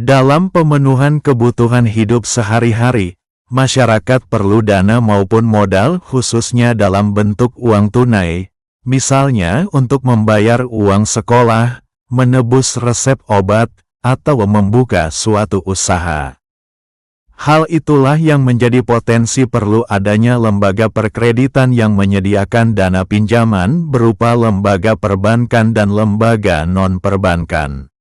Dalam pemenuhan kebutuhan hidup sehari-hari, masyarakat perlu dana maupun modal khususnya dalam bentuk uang tunai, misalnya untuk membayar uang sekolah, menebus resep obat, atau membuka suatu usaha. Hal itulah yang menjadi potensi perlu adanya lembaga perkreditan yang menyediakan dana pinjaman berupa lembaga perbankan dan lembaga non-perbankan.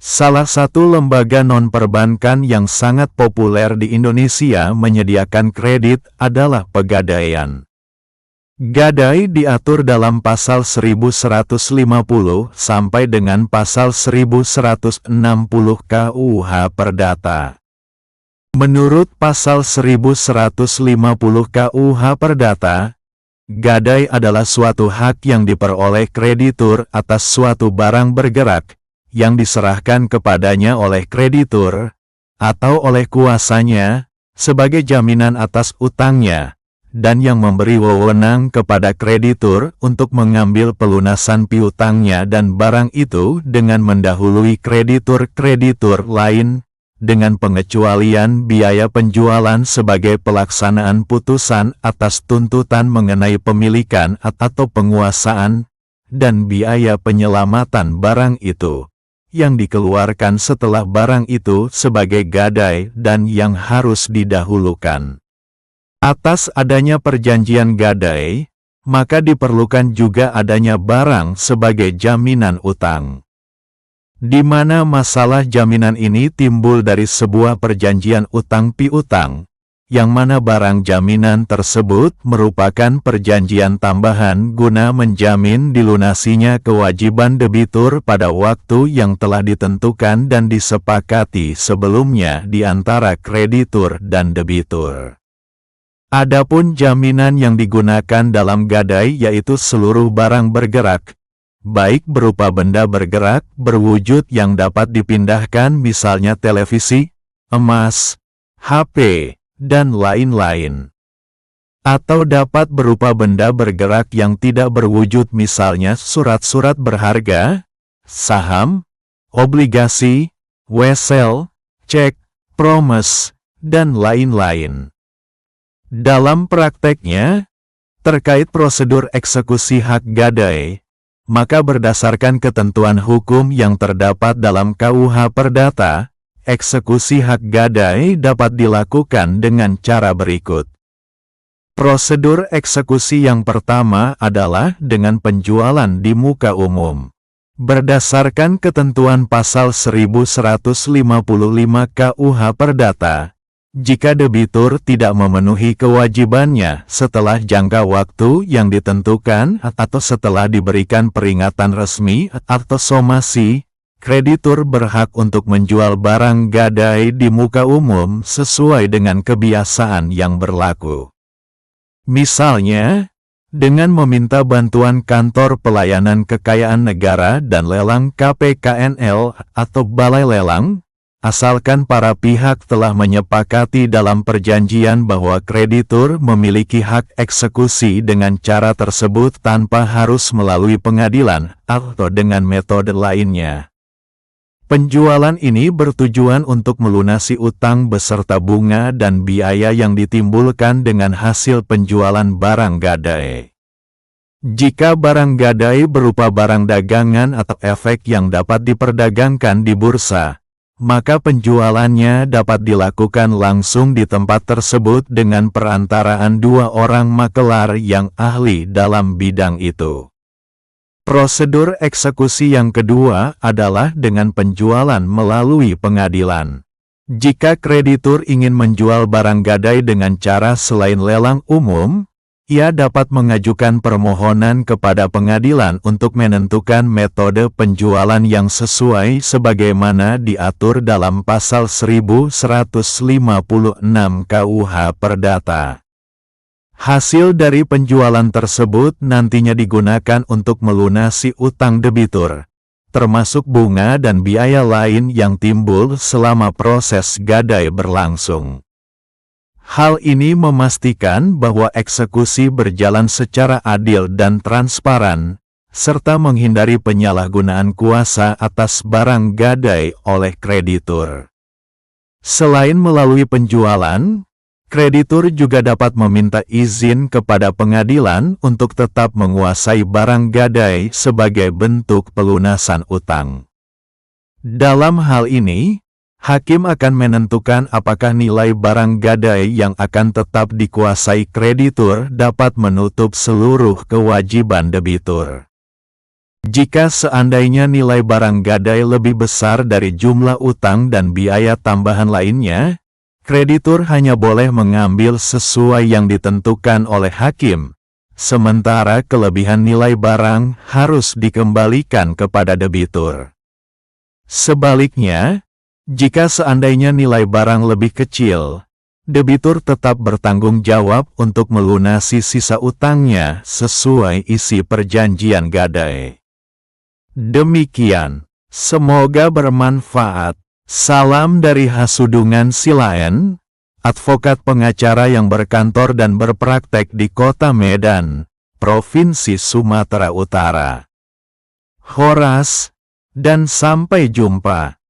Salah satu lembaga non-perbankan yang sangat populer di Indonesia menyediakan kredit adalah Pegadaian. Gadai diatur dalam pasal 1150 sampai dengan pasal 1160 KUH Perdata. Menurut pasal 1150 KUH Perdata, gadai adalah suatu hak yang diperoleh kreditur atas suatu barang bergerak, yang diserahkan kepadanya oleh kreditur, atau oleh kuasanya, sebagai jaminan atas utangnya, dan yang memberi wewenang kepada kreditur untuk mengambil pelunasan piutangnya dan barang itu dengan mendahului kreditur-kreditur lain, dengan pengecualian biaya penjualan sebagai pelaksanaan putusan atas tuntutan mengenai pemilikan atau penguasaan, dan biaya penyelamatan barang itu, yang dikeluarkan setelah barang itu sebagai gadai dan yang harus didahulukan. Atas adanya perjanjian gadai, maka diperlukan juga adanya barang sebagai jaminan utang. Di mana masalah jaminan ini timbul dari sebuah perjanjian utang piutang, yang mana barang jaminan tersebut merupakan perjanjian tambahan guna menjamin dilunasinya kewajiban debitur pada waktu yang telah ditentukan dan disepakati sebelumnya di antara kreditur dan debitur. Adapun jaminan yang digunakan dalam gadai yaitu seluruh barang bergerak, baik berupa benda bergerak berwujud yang dapat dipindahkan misalnya televisi, emas, HP, dan lain-lain. Atau dapat berupa benda bergerak yang tidak berwujud misalnya surat-surat berharga, saham, obligasi, wesel, cek, promes, dan lain-lain. Dalam prakteknya, terkait prosedur eksekusi hak gadai, maka berdasarkan ketentuan hukum yang terdapat dalam KUH Perdata, eksekusi hak gadai dapat dilakukan dengan cara berikut. Prosedur eksekusi yang pertama adalah dengan penjualan di muka umum. Berdasarkan ketentuan pasal 1155 KUH Perdata, jika debitur tidak memenuhi kewajibannya setelah jangka waktu yang ditentukan atau setelah diberikan peringatan resmi atau somasi, kreditur berhak untuk menjual barang gadai di muka umum sesuai dengan kebiasaan yang berlaku. Misalnya, dengan meminta bantuan Kantor Pelayanan Kekayaan Negara dan Lelang KPKNL atau Balai Lelang, asalkan para pihak telah menyepakati dalam perjanjian bahwa kreditur memiliki hak eksekusi dengan cara tersebut tanpa harus melalui pengadilan atau dengan metode lainnya. Penjualan ini bertujuan untuk melunasi utang beserta bunga dan biaya yang ditimbulkan dengan hasil penjualan barang gadai. Jika barang gadai berupa barang dagangan atau efek yang dapat diperdagangkan di bursa, maka penjualannya dapat dilakukan langsung di tempat tersebut dengan perantaraan dua orang makelar yang ahli dalam bidang itu. Prosedur eksekusi yang kedua adalah dengan penjualan melalui pengadilan. Jika kreditur ingin menjual barang gadai dengan cara selain lelang umum, ia dapat mengajukan permohonan kepada pengadilan untuk menentukan metode penjualan yang sesuai sebagaimana diatur dalam pasal 1156 KUH Perdata. Hasil dari penjualan tersebut nantinya digunakan untuk melunasi utang debitur, termasuk bunga dan biaya lain yang timbul selama proses gadai berlangsung. Hal ini memastikan bahwa eksekusi berjalan secara adil dan transparan, serta menghindari penyalahgunaan kuasa atas barang gadai oleh kreditur. Selain melalui penjualan, kreditur juga dapat meminta izin kepada pengadilan untuk tetap menguasai barang gadai sebagai bentuk pelunasan utang. Dalam hal ini, hakim akan menentukan apakah nilai barang gadai yang akan tetap dikuasai kreditur dapat menutup seluruh kewajiban debitur. Jika seandainya nilai barang gadai lebih besar dari jumlah utang dan biaya tambahan lainnya, kreditur hanya boleh mengambil sesuai yang ditentukan oleh hakim, sementara kelebihan nilai barang harus dikembalikan kepada debitur. Sebaliknya, jika seandainya nilai barang lebih kecil, debitur tetap bertanggung jawab untuk melunasi sisa utangnya sesuai isi perjanjian gadai. Demikian, semoga bermanfaat. Salam dari Hasudungan Silaen, advokat pengacara yang berkantor dan berpraktek di Kota Medan, Provinsi Sumatera Utara. Horas, dan sampai jumpa.